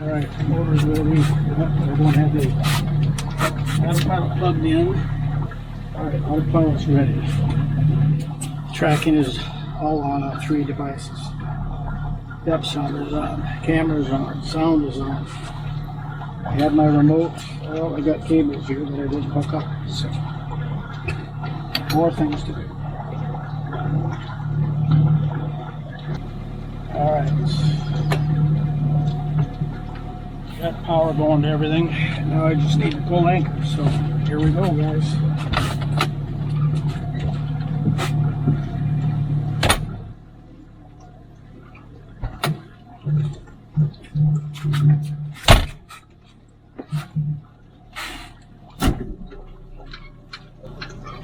Alright, motor's ready. We're going to have the autopilot plugged in. Alright, autopilot's ready. Tracking is all on 3 devices. Depth sounder is on, camera is on, sound is on. I have my remote. Well, I got cables here that I didn't hook up. So, more things to do. Alright. Got power going to everything. Now I just need to pull anchor. So, here we go, guys.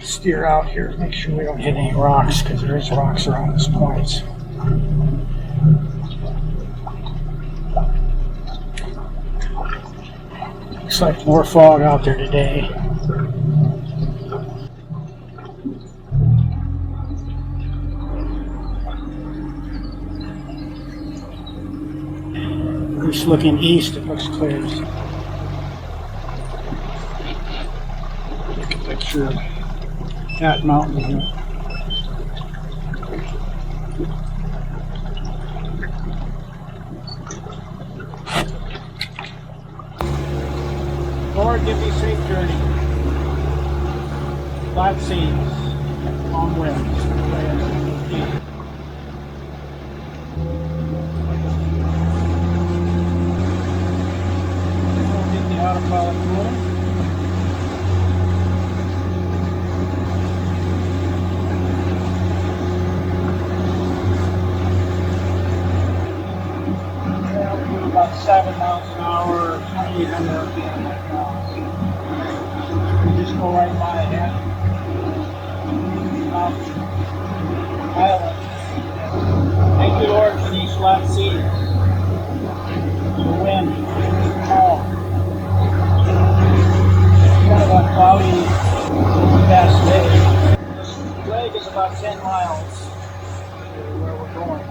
Steer out here, make sure we don't hit any rocks because there is rocks around this point. Looks like more fog out there today. Just looking east, it looks clear. Take a picture of that mountain here. Lord, give me safe journey. Flat seas, long winds. Get the autopilot going. About 7 miles an hour, 2,800 RPM right now. We just go right by ahead. Island. Thank you, Lord, for these flat seas. The wind, calm. It's kind of a cloudy, fast day. This lake is about 10 miles where we're going.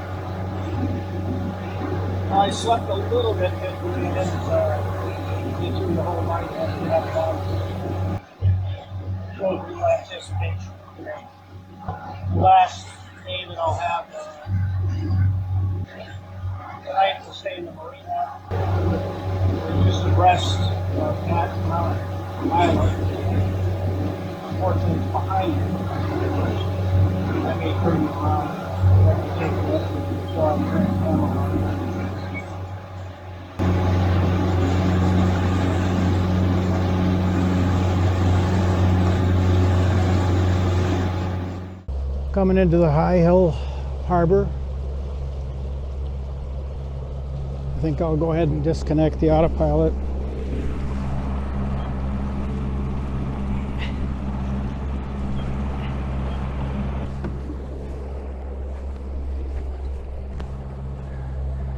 I slept a little bit because we didn't get through the whole night after we had go through my anticipation. The last day that I'll have tonight will stay in the marina. We're just abreast of that mountain island. Unfortunately, it's behind me. I may turn you around. I can take the rest of the shot and turn the camera on. Coming into the High Hill Harbor. I think I'll go ahead and disconnect the autopilot.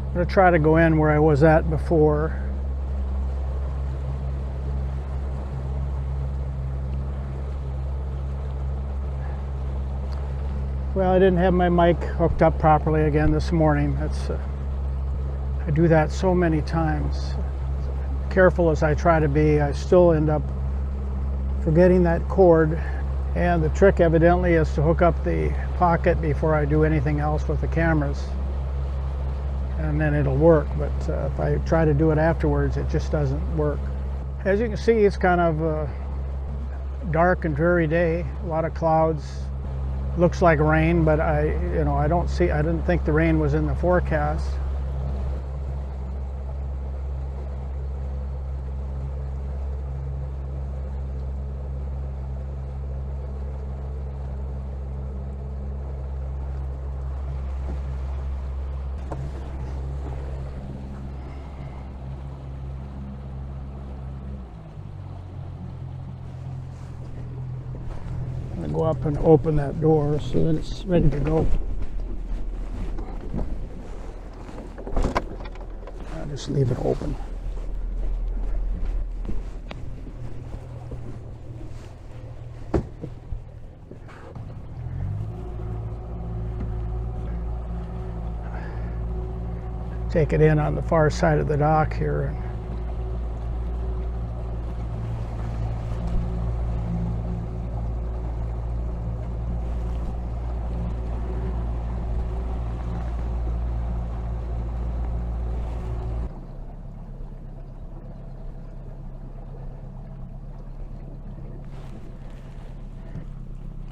I'm going to try to go in where I was at before. Well, I didn't have my mic hooked up properly again this morning. That's I do that so many times. Careful as I try to be, I still end up forgetting that cord. And the trick evidently is to hook up the pocket before I do anything else with the cameras. And then it'll work, but if I try to do it afterwards, it just doesn't work. As you can see, it's kind of a dark and dreary day, a lot of clouds. Looks like rain, but I didn't think the rain was in the forecast. I'm going to go up and open that door so that it's ready to go. I'll just leave it open. take it in on the far side of the dock here.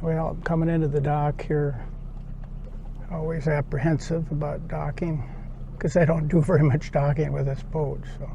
Well, I'm coming into the dock here, always apprehensive about docking because I don't do very much docking with this boat. So.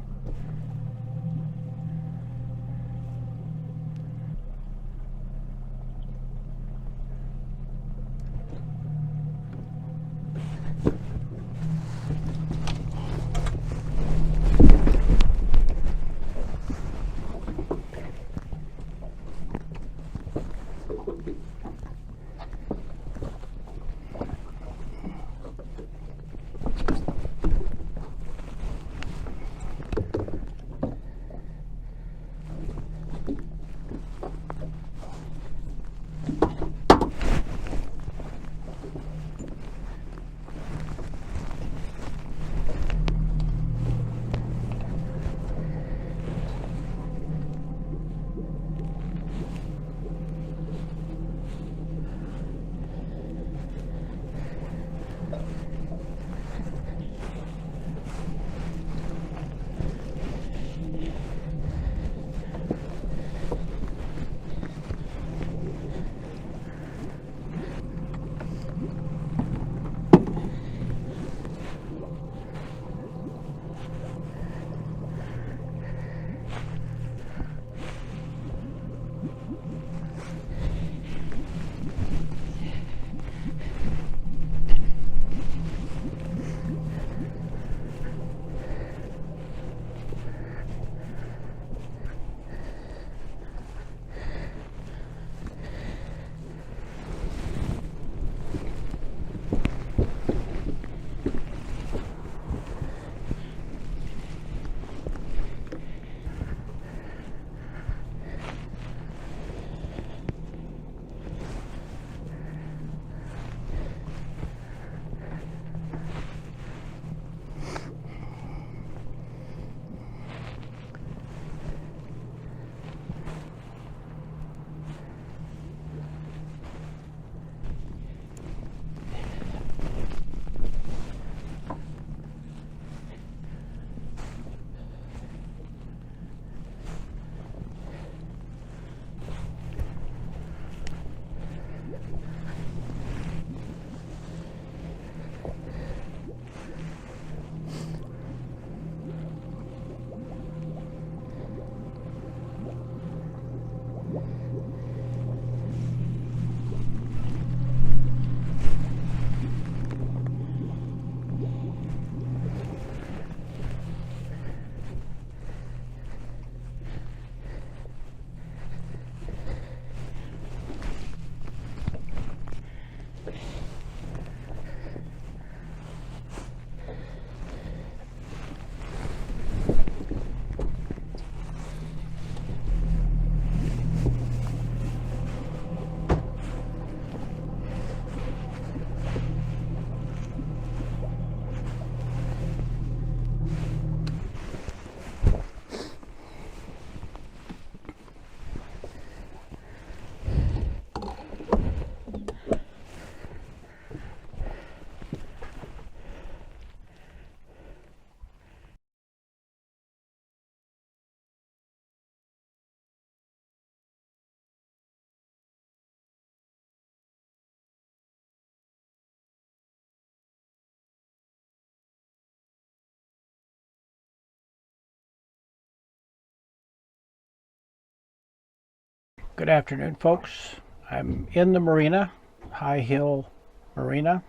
Good afternoon, folks. I'm in the marina, High Hill Marina,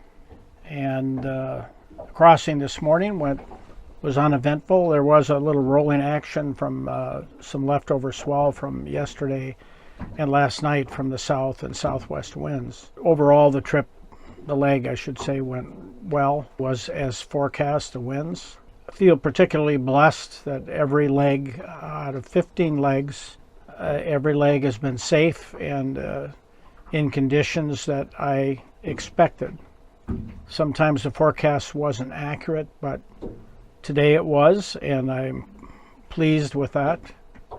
and crossing this morning was uneventful. There was a little rolling action from some leftover swell from yesterday and last night from the south and southwest winds. Overall, the trip, the leg, I should say, went well, was as forecast, the winds. I feel particularly blessed that every leg out of 15 legs, every leg has been safe and in conditions that I expected. Sometimes the forecast wasn't accurate, but today it was, and I'm pleased with that.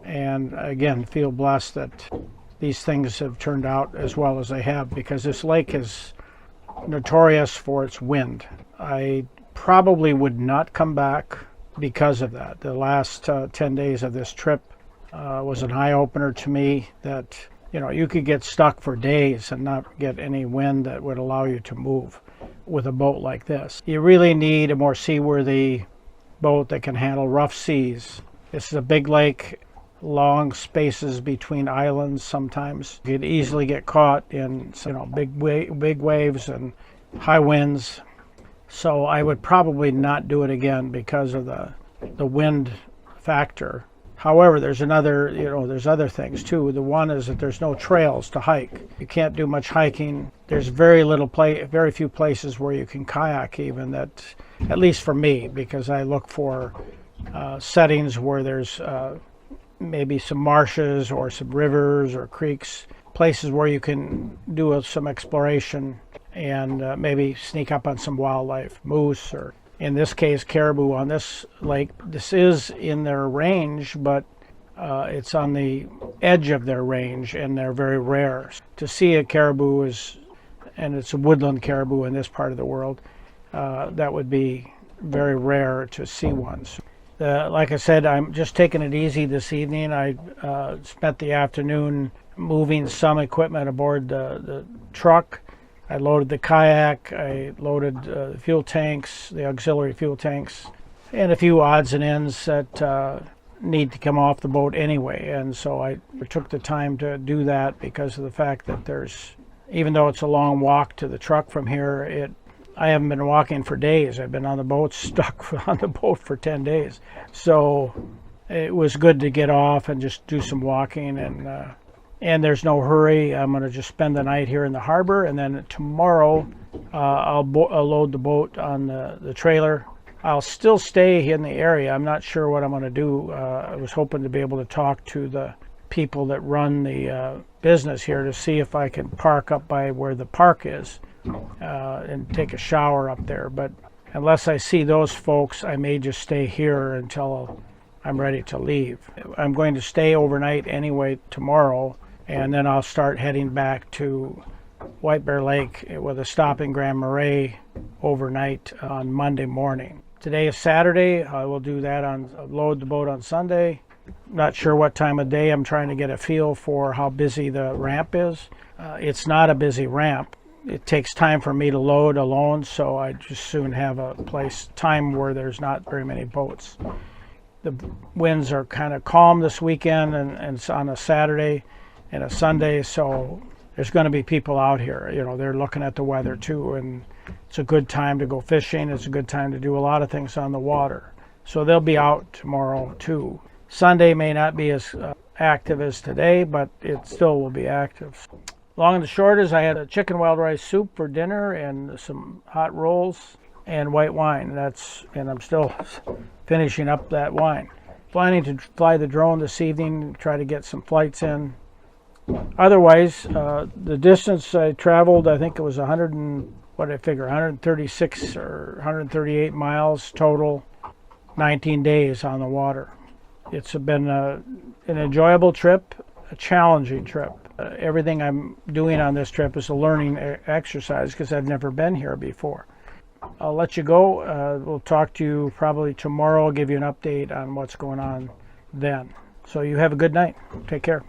And again, feel blessed that these things have turned out as well as they have, because this lake is notorious for its wind. I probably would not come back because of that. The last 10 days of this trip was an eye-opener to me that, you know, you could get stuck for days and not get any wind that would allow you to move with a boat like this. You really need a more seaworthy boat that can handle rough seas. This is a big lake, long spaces between islands sometimes. You could easily get caught in, you know, big waves and high winds. So I would probably not do it again because of the wind factor. However, there's other things too. The one is that there's no trails to hike. You can't do much hiking. There's very few places where you can kayak even, that, at least for me, because I look for settings where there's maybe some marshes or some rivers or creeks, places where you can do some exploration and maybe sneak up on some wildlife, moose, or in this case caribou on this lake. This is in their range, but it's on the edge of their range, and they're very rare. To see a caribou and it's a woodland caribou in this part of the world, that would be very rare to see ones. Like I said, I'm just taking it easy this evening. I spent the afternoon moving some equipment aboard the truck. I loaded the kayak, I loaded the fuel tanks, the auxiliary fuel tanks, and a few odds and ends that need to come off the boat anyway. And so I took the time to do that because of the fact that even though it's a long walk to the truck from here, I haven't been walking for days. I've been on the boat, stuck on the boat for 10 days. So it was good to get off and just do some walking, and there's no hurry. I'm going to just spend the night here in the harbor, and then tomorrow I'll load the boat on the trailer. I'll still stay in the area. I'm not sure what I'm going to do. I was hoping to be able to talk to the people that run the business here to see if I can park up by where the park is and take a shower up there. But unless I see those folks, I may just stay here until I'm ready to leave. I'm going to stay overnight anyway tomorrow, and then I'll start heading back to White Bear Lake with a stop in Grand Marais overnight on Monday morning. Today is Saturday. I will do that load the boat on Sunday. Not sure what time of day. I'm trying to get a feel for how busy the ramp is. It's not a busy ramp. It takes time for me to load alone, so I just soon have a time where there's not very many boats. The winds are kind of calm this weekend, and it's on a Saturday and a Sunday, so there's going to be people out here. You know, they're looking at the weather too, and it's a good time to go fishing. It's a good time to do a lot of things on the water. So they'll be out tomorrow too. Sunday may not be as active as today, but it still will be active. Long and the short is I had a chicken wild rice soup for dinner and some hot rolls and white wine. And I'm still finishing up that wine. Planning to fly the drone this evening, try to get some flights in. Otherwise, the distance I traveled, I think it was 136 or 138 miles total, 19 days on the water. It's been an enjoyable trip, a challenging trip. Everything I'm doing on this trip is a learning exercise because I've never been here before. I'll let you go. We'll talk to you probably tomorrow. I'll give you an update on what's going on then. So you have a good night. Take care.